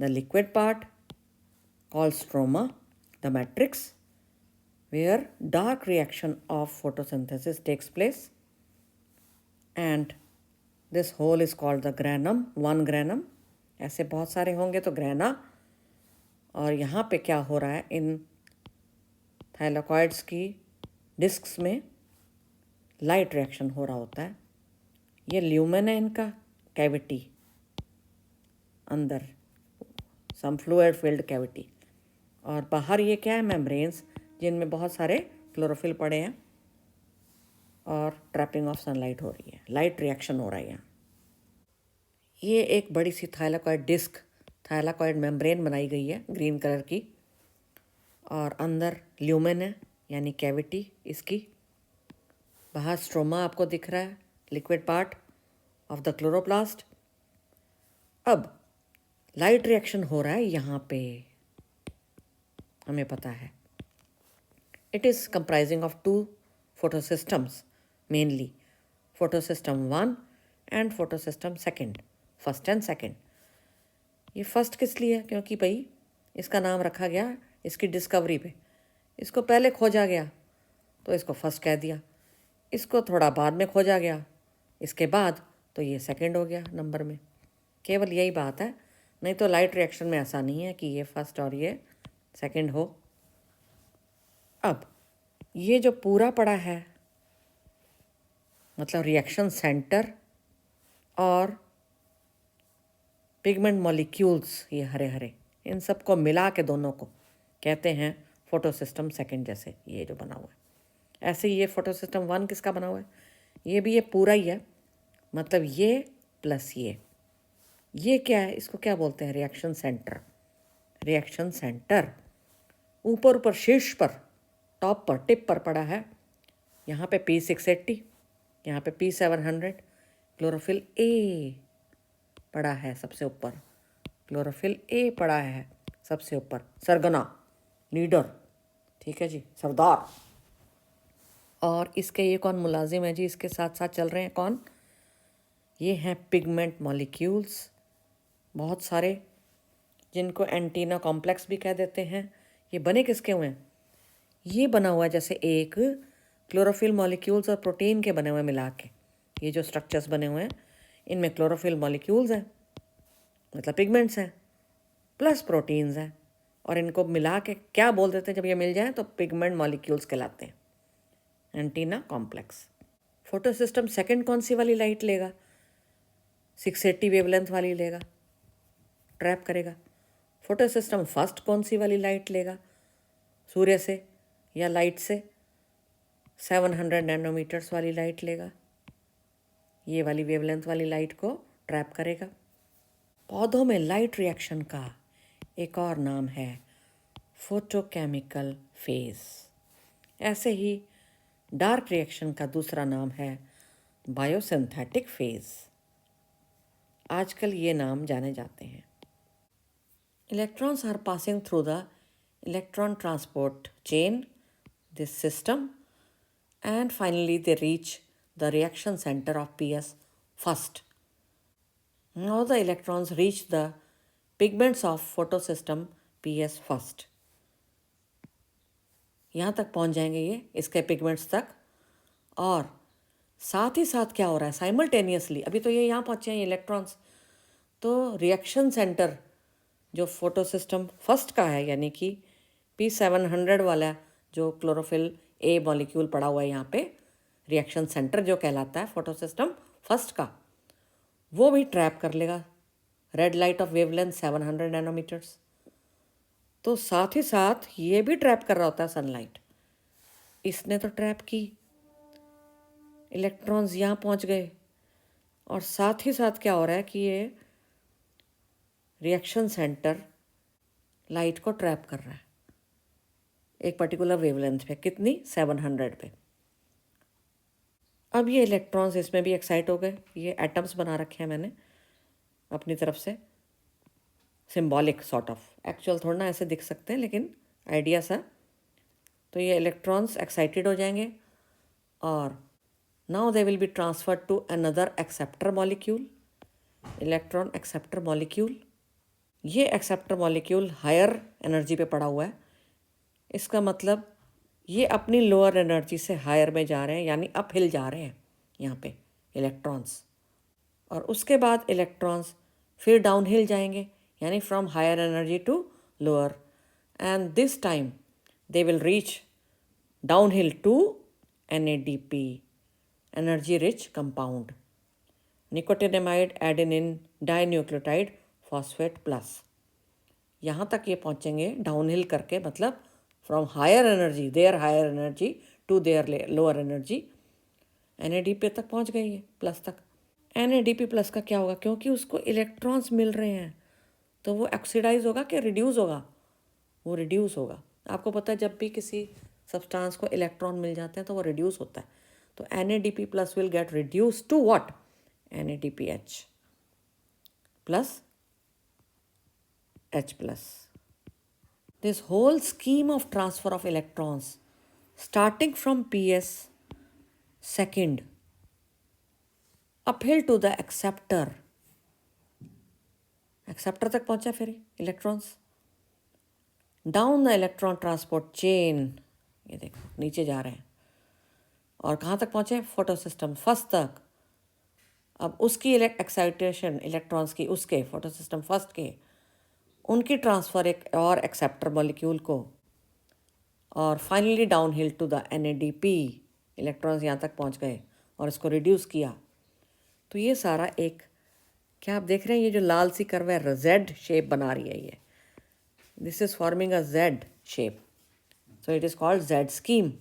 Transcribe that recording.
the liquid part called stroma, the matrix, where dark reaction of photosynthesis takes place, and this whole is called the granum, one granum. ऐसे बहुत सारे होंगे तो grana. और यहाँ पे क्या हो रहा है, इन थाइलाकॉइड्स की डिस्क्स में लाइट रिएक्शन हो रहा होता है. ये ल्यूमेन है इनका कैविटी, अंदर सम फ्लूइड फिल्ड कैविटी, और बाहर ये क्या है, मेम्ब्रेन्स, जिनमें बहुत सारे क्लोरोफिल पड़े हैं और ट्रैपिंग ऑफ सनलाइट हो रही है, लाइट रिएक्शन हो रहा है यहाँ. ये एक बड़ी सी थाइलाकॉइड डिस्क, थाइलाकॉइड मेम्ब्रेन बनाई गई है ग्रीन कलर की, और अंदर ल्यूमेन है यानी कैविटी इसकी. बाहर स्ट्रोमा आपको दिख रहा है, liquid part of the chloroplast. अब लाइट रिएक्शन हो रहा है यहाँ पे, हमें पता है. It is comprising of two photosystems mainly, photosystem 1 and photosystem 2, first and second. ये फर्स्ट किस लिए है, क्योंकि भाई इसका नाम रखा गया इसकी डिस्कवरी पे. इसको पहले खोजा गया तो इसको फर्स्ट कह दिया, इसको थोड़ा बाद में खोजा गया इसके बाद तो ये सेकंड हो गया नंबर में. केवल यही बात है, नहीं तो लाइट रिएक्शन में ऐसा नहीं है कि ये फर्स्ट और ये सेकंड हो. अब ये जो पूरा पड़ा है, मतलब रिएक्शन सेंटर और पिगमेंट मॉलिक्यूल्स, ये हरे हरे, इन सब को मिला के दोनों को कहते हैं फोटोसिस्टम सेकंड. जैसे ये जो बना हुआ है, ऐसे ही ये फोटोसिस्टम 1 किसका बना हुआ है, ये भी ये पूरा ही है, मतलब ये प्लस ये क्या है, इसको क्या बोलते हैं, रिएक्शन सेंटर. रिएक्शन सेंटर ऊपर ऊपर शीर्ष पर, टॉप पर, टिप पर पड़ा है. यहाँ पे P680, यहाँ पे P700. क्लोरोफिल ए पड़ा है सबसे ऊपर, क्लोरोफिल ए पड़ा है सबसे ऊपर. सरगना, लीडर, ठीक है जी, सरदार. और इसके ये कौन मुलाजिम है जी, इसके साथ साथ चल रहे हैं कौन, ये हैं पिगमेंट मॉलिक्यूल्स, बहुत सारे, जिनको एंटीना कॉम्प्लेक्स भी कह देते हैं. ये बने किसके हुए हैं, ये बना हुआ है जैसे एक क्लोरोफिल मॉलिक्यूल्स और प्रोटीन के बने हुए मिला के. ये जो स्ट्रक्चर्स बने हुए हैं इनमें क्लोरोफिल मॉलिक्यूल्स हैं, मतलब पिगमेंट्स हैं, प्लस प्रोटीन्स हैं, और इनको मिला के क्या बोल देते हैं जब ये मिल जाए, तो पिगमेंट मॉलिक्यूल्स कहलाते हैं, एंटीना कॉम्प्लेक्स. फोटोसिस्टम सेकंड कौन सी वाली लाइट लेगा, 680 वेवलेंथ वाली लेगा, ट्रैप करेगा. फोटोसिस्टम फर्स्ट कौन सी वाली लाइट लेगा, सूर्य से या लाइट से, 700 नैनोमीटर्स वाली लाइट लेगा, ये वाली वेवलेंथ वाली लाइट को ट्रैप करेगा. पौधों में लाइट रिएक्शन का एक और नाम है फोटोकेमिकल फेज. ऐसे ही डार्क रिएक्शन का दूसरा नाम है बायोसिंथेटिक फेज. आजकल ये नाम जाने जाते हैं. Electrons are passing through the electron transport chain, this system, and finally they reach the reaction center of PS first. Now the electrons reach the pigments of photosystem PS first. यहाँ तक पहुँच जाएंगे ये इसके पिगमेंट्स तक. और साथ ही साथ क्या हो रहा है, साइमल्टेनियसली, अभी तो ये यहाँ पहुँचे हैं ये इलेक्ट्रॉन्स, तो रिएक्शन सेंटर जो फोटोसिस्टम फर्स्ट का है, यानी कि P700 वाला जो क्लोरोफिल ए मॉलिक्यूल पड़ा हुआ है यहाँ पे, रिएक्शन सेंटर जो कहलाता है फोटोसिस्टम फर्स्ट का, वो भी ट्रैप कर लेगा red light of wavelength 700 nanometres. तो साथ ही साथ ये भी ट्रैप कर रहा होता है सनलाइट. इसने तो ट्रैप की, इलेक्ट्रॉन्स यहाँ पहुँच गए, और साथ ही साथ क्या हो रहा है कि ये रिएक्शन सेंटर लाइट को ट्रैप कर रहा है एक पर्टिकुलर वेवलेंथ पे, कितनी, 700 पे. अब ये इलेक्ट्रॉन्स इसमें भी एक्साइट हो गए. ये एटम्स बना रखे हैं मैंने अपनी तरफ से, सिंबॉलिक सॉर्ट ऑफ, एक्चुअल थोड़ा ना ऐसे दिख सकते हैं लेकिन आइडिया सा. तो ये इलेक्ट्रॉन्स एक्साइटेड हो जाएंगे, और now they will be transferred to another acceptor molecule, electron acceptor molecule. ये एक्सेप्टर मॉलिक्यूल हायर एनर्जी पे पड़ा हुआ है, इसका मतलब ये अपनी लोअर एनर्जी से हायर में जा रहे हैं, यानी अप हिल जा रहे हैं यहाँ पे इलेक्ट्रॉन्स। और उसके बाद इलेक्ट्रॉन्स फिर डाउन हिल जाएंगे, यानी from higher energy to lower, and this time they will reach down hill to NADP, energy rich compound, nicotinamide adenine dinucleotide phosphate plus. यहाँ तक ये पहुँचेंगे डाउन हिल करके, मतलब from higher energy, their higher energy to their lower energy, NADP तक पहुँच गई है, प्लस तक। NADP प्लस का क्या होगा, क्योंकि उसको इलेक्ट्रॉन्स मिल रहे हैं तो वो ऑक्सीडाइज होगा कि रिड्यूस होगा, वो रिड्यूस होगा। आपको पता है जब भी किसी सब्सटेंस को इलेक्ट्रॉन मिल जाते हैं तो वो रिड्यूस होता है, तो NADP plus will get reduce to what, NADPH plus H plus. This whole scheme of transfer of electrons starting from PS second uphill to the acceptor तक पहुंचा फिर electrons, down the electron transport chain, ये देखो नीचे जा रहे हैं, और कहाँ तक पहुंचे, फोटो सिस्टम फर्स्ट तक। अब उसकी एक्साइटेशन इलेक्ट्रॉन्स की, उसके फोटो सिस्टम फर्स्ट के, उनकी ट्रांसफ़र एक और एक्सेप्टर मॉलिक्यूल को, और finally down hill to the NADP, electrons यहाँ तक पहुँच गए और इसको रिड्यूस किया। तो ये सारा एक, क्या आप देख रहे हैं, ये जो लाल सी कर्व है Z शेप बना रही है, ये this is forming a Z shape, so it is called Z scheme.